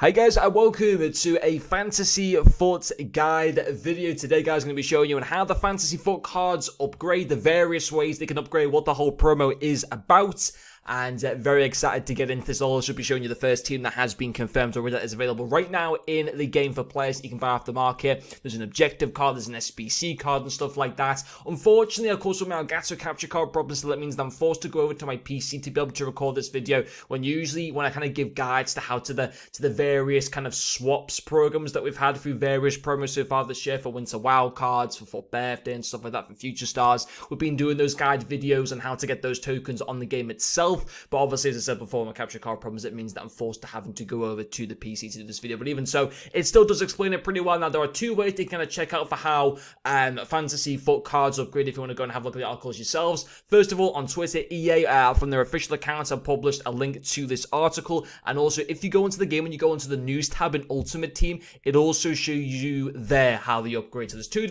Hi guys, and welcome to a Fantasy Foot Guide video. Today guys, I'm going to be showing you on how the Fantasy Foot cards upgrade, the various ways they can upgrade, what the whole promo is about. And very excited to get into this. I'll also be showing you the first team that has been confirmed already that is available right now in the game for players that you can buy off the market. There's an objective card, there's an SBC card and stuff like that. Unfortunately, of course, with my Elgato capture card problems, so that means that I'm forced to go over to my PC to be able to record this video. When I kind of give guides to how to the various kind of swaps programs that we've had through various promos so far this year for Winter Wild Cards, for Foot Birthday and stuff like that, for Future Stars. We've been doing those guide videos on how to get those tokens on the game itself. But obviously, as I said before, my capture card problems, it means that I'm forced to having to go over to the PC to do this video. But even so, it still does explain it pretty well. Now, there are two ways to kind of check out for how Fantasy Foot cards upgrade if you want to go and have a look at the articles yourselves. First of all, on Twitter, EA, from their official accounts, have published a link to this article. And also, if you go into the game and you go into the news tab in Ultimate Team, it also shows you there how they upgrade. So there's two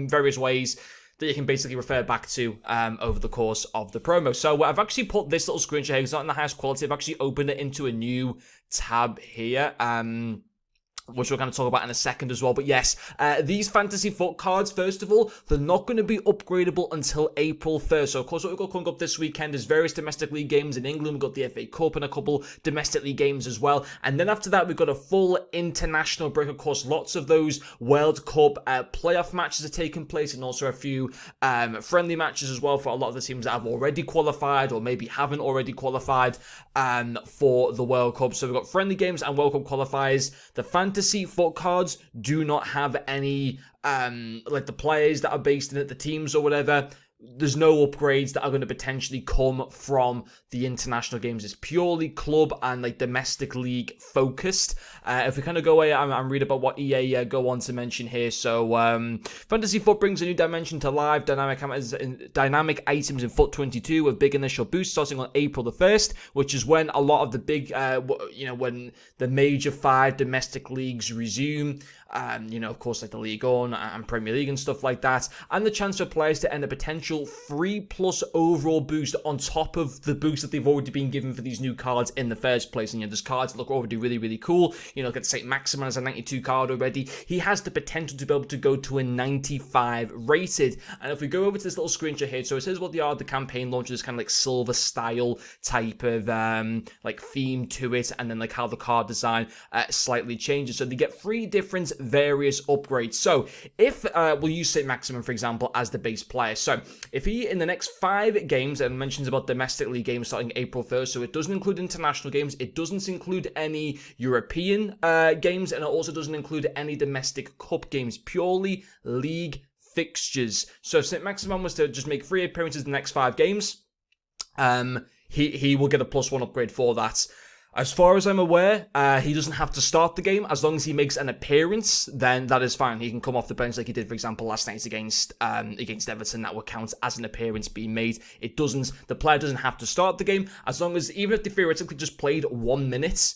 various ways that you can basically refer back to over the course of the promo. So I've actually put this little screenshot here. It's not in the highest quality. I've actually opened it into a new tab here. Which we're going to talk about in a second as well. But yes, these Fantasy Foot cards, first of all, they're not going to be upgradable until April 1st. So, of course, what we've got coming up this weekend is various domestic league games in England. We've got the FA Cup and a couple domestic league games as well. And then after that, we've got a full international break. Of course, lots of those World Cup playoff matches are taking place, and also a few friendly matches as well for a lot of the teams that have already qualified or maybe haven't already qualified for the World Cup. So we've got friendly games and World Cup qualifiers. The Fantasy Foot cards do not have any like the players that are based in it, the teams or whatever. There's no upgrades that are going to potentially come from the international games. It's purely club and like domestic league focused. If we kind of go away and read about what EA go on to mention here. So Fantasy Foot brings a new dimension to live dynamic items in Foot 22 with big initial boosts starting on April the 1st, which is when a lot of the big, when the major 5 domestic leagues resume. Of course, like the League On and Premier League and stuff like that. And the chance for players to earn a potential 3+ overall boost on top of the boost that they've already been given for these new cards in the first place. And there's cards that look already really, really cool. Look at St. Maximin as a 92 card already. He has the potential to be able to go to a 95 rated. And if we go over to this little screenshot here, so it says what the campaign launches, kind of like silver style type of like theme to it, and then like how the card design slightly changes. So they get 3 different various upgrades. So if we'll use St. Maximin for example as the base player. So if he in the next 5 games, and mentions about domestic league games starting April 1st, so it doesn't include international games, it doesn't include any European games, and it also doesn't include any domestic cup games, purely league fixtures. So if St. Maximin was to just make 3 appearances in the next 5 games, he will get a +1 upgrade for that. As far as I'm aware, he doesn't have to start the game. As long as he makes an appearance, then that is fine. He can come off the bench like he did, for example, last night against Everton. That would count as an appearance being made. The player doesn't have to start the game. As long as, even if they theoretically just played 1 minute,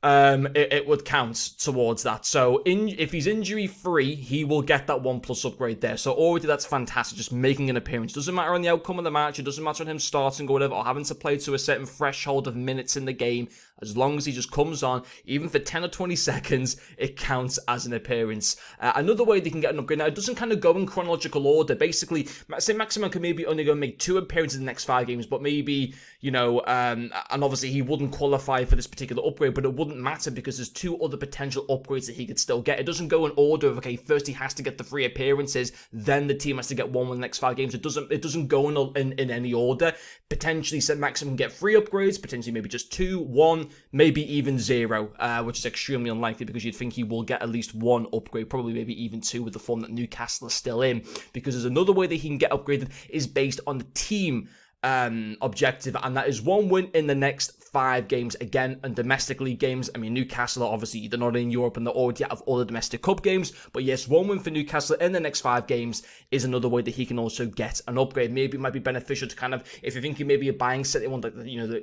it would count towards that. So if he's injury free, he will get that 1+ upgrade there. So already that's fantastic, just making an appearance. Doesn't matter on the outcome of the match, it doesn't matter on him starting or whatever, or having to play to a certain threshold of minutes in the game. As long as he just comes on, even for 10 or 20 seconds, it counts as an appearance. Another way they can get an upgrade, now it doesn't kind of go in chronological order. Basically, St. Maximin can maybe only go and make 2 appearances in the next 5 games, but maybe, and obviously he wouldn't qualify for this particular upgrade, but it wouldn't matter because there's 2 other potential upgrades that he could still get. It doesn't go in order of, okay, first he has to get the 3 appearances, then the team has to get 1 in the next 5 games. It doesn't go in any order. Potentially St. Maximin can get 3 upgrades, potentially maybe just 2, 1, maybe even 0, which is extremely unlikely because you'd think he will get at least 1 upgrade, probably maybe even 2 with the form that Newcastle is still in. Because there's another way that he can get upgraded is based on the team objective, and that is 1 win in the next 5 games. Again, and domestic league games, I mean, Newcastle, obviously, they're not in Europe and they already have all the domestic cup games, but yes, 1 win for Newcastle in the next 5 games is another way that he can also get an upgrade. Maybe it might be beneficial to kind of, if you're thinking maybe you're buying certain one,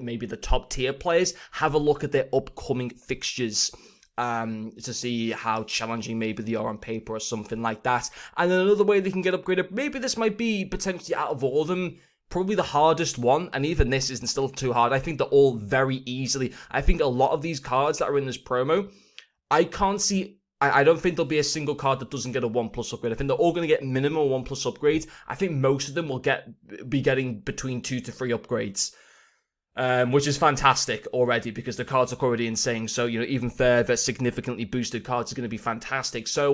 maybe the top tier players, have a look at their upcoming fixtures to see how challenging maybe they are on paper or something like that. And then another way they can get upgraded, maybe this might be potentially out of all of them, probably the hardest one, and even this isn't still too hard. I think they're all very easily. I think a lot of these cards that are in this promo, I can't see. I don't think there'll be a single card that doesn't get a 1+ upgrade. I think they're all going to get minimum 1+ upgrades. I think most of them will be getting between 2 to 3 upgrades. Which is fantastic already because the cards are already insane. So, even further significantly boosted cards are going to be fantastic. So,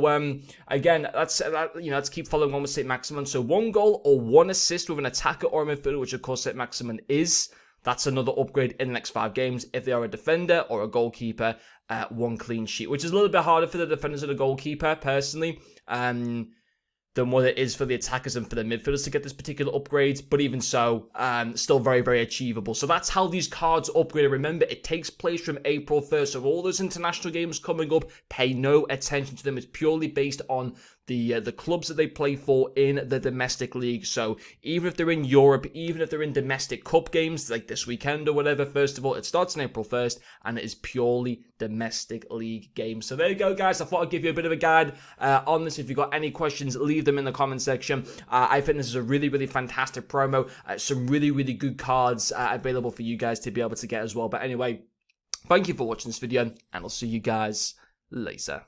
again, let's keep following on with St. Maximin. So, 1 goal or 1 assist with an attacker or a midfielder, which of course St. Maximin is. That's another upgrade in the next 5 games. If they are a defender or a goalkeeper, 1 clean sheet, which is a little bit harder for the defenders and the goalkeeper, personally. Than what it is for the attackers and for the midfielders to get this particular upgrade, but even so, still very, very achievable. So that's how these cards upgrade. Remember, it takes place from April 1st, so all those international games coming up, pay no attention to them. It's purely based on the clubs that they play for in the domestic league. So even if they're in Europe, even if they're in domestic cup games, like this weekend or whatever, first of all, it starts on April 1st, and it is purely domestic league games. So there you go, guys. I thought I'd give you a bit of a guide on this. If you've got any questions, leave them in the comment section. I think this is a really, really fantastic promo. Some really, really good cards available for you guys to be able to get as well. But anyway, thank you for watching this video, and I'll see you guys later.